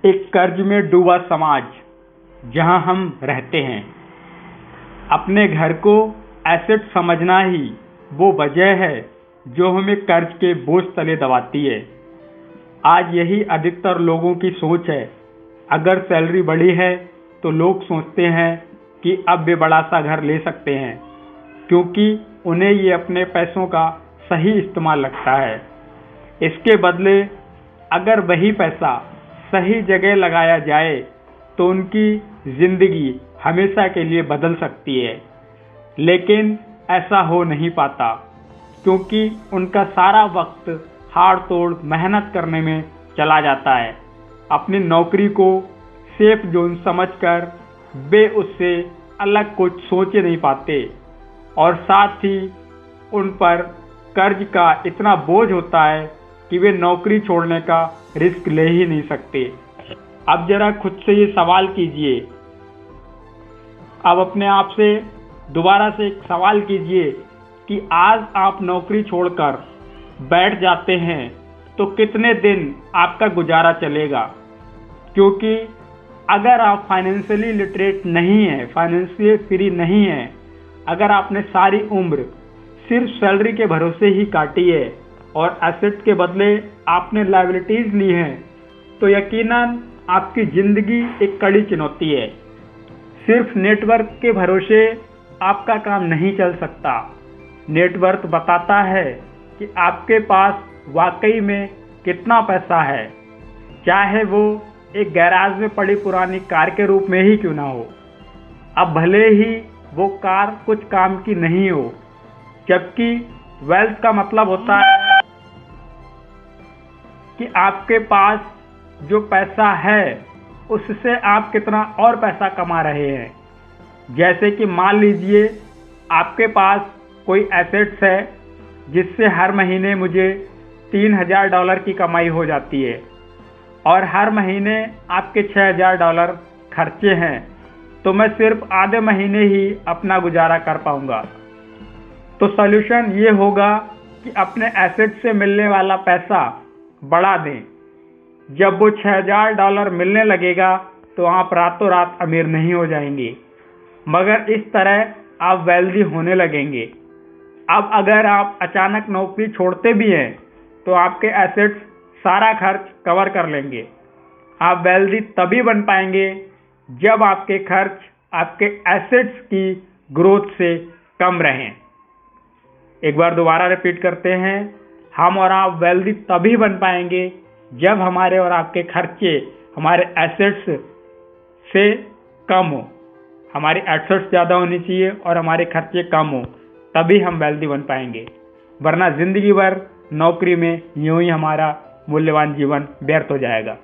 एक कर्ज में डूबा समाज जहां हम रहते हैं। अपने घर को एसेट समझना ही वो वजह है जो हमें कर्ज के बोझ तले दबाती है। आज यही अधिकतर लोगों की सोच है। अगर सैलरी बढ़ी है तो लोग सोचते हैं कि अब वे बड़ा सा घर ले सकते हैं, क्योंकि उन्हें ये अपने पैसों का सही इस्तेमाल लगता है। इसके बदले अगर वही पैसा सही जगह लगाया जाए तो उनकी जिंदगी हमेशा के लिए बदल सकती है। लेकिन ऐसा हो नहीं पाता, क्योंकि उनका सारा वक्त हाड़ तोड़ मेहनत करने में चला जाता है। अपनी नौकरी को सेफ जोन समझकर वे उससे अलग कुछ सोच नहीं पाते, और साथ ही उन पर कर्ज का इतना बोझ होता है कि वे नौकरी छोड़ने का रिस्क ले ही नहीं सकते। अब जरा खुद से ये सवाल कीजिए, अब अपने आप से दोबारा से एक सवाल कीजिए कि आज आप नौकरी छोड़कर बैठ जाते हैं तो कितने दिन आपका गुजारा चलेगा। क्योंकि अगर आप फाइनेंशियली लिटरेट नहीं हैं, फाइनेंशियली फ्री नहीं हैं, अगर आपने सारी उम्र सिर्फ सैलरी के भरोसे ही काटी है और एसेट के बदले आपने लायबिलिटीज ली हैं, तो यकीनन आपकी जिंदगी एक कड़ी चुनौती है। सिर्फ नेटवर्क के भरोसे आपका काम नहीं चल सकता। नेटवर्क बताता है कि आपके पास वाकई में कितना पैसा है, चाहे वो एक गैराज में पड़ी पुरानी कार के रूप में ही क्यों ना हो। अब भले ही वो कार कुछ काम की नहीं हो, जबकि वेल्थ का मतलब होता है कि आपके पास जो पैसा है उससे आप कितना और पैसा कमा रहे हैं। जैसे कि मान लीजिए आपके पास कोई एसेट्स है जिससे हर महीने मुझे $3000 की कमाई हो जाती है, और हर महीने आपके $6000 खर्चे हैं, तो मैं सिर्फ आधे महीने ही अपना गुजारा कर पाऊंगा। तो सॉल्यूशन ये होगा कि अपने एसेट से मिलने वाला पैसा बढ़ा दें। जब वो $6000 मिलने लगेगा तो आप रातों रात अमीर नहीं हो जाएंगे, मगर इस तरह आप वेल्दी होने लगेंगे। अब अगर आप अचानक नौकरी छोड़ते भी हैं तो आपके एसेट्स सारा खर्च कवर कर लेंगे। आप वेल्दी तभी बन पाएंगे जब आपके खर्च आपके एसेट्स की ग्रोथ से कम रहें। एक बार दोबारा रिपीट करते हैं, हम और आप वेल्दी तभी बन पाएंगे जब हमारे और आपके खर्चे हमारे एसेट्स से कम हो। हमारी एसेट्स ज़्यादा होनी चाहिए और हमारे खर्चे कम हो, तभी हम वेल्दी बन पाएंगे। वरना जिंदगी भर नौकरी में यूं ही हमारा मूल्यवान जीवन व्यर्थ हो जाएगा।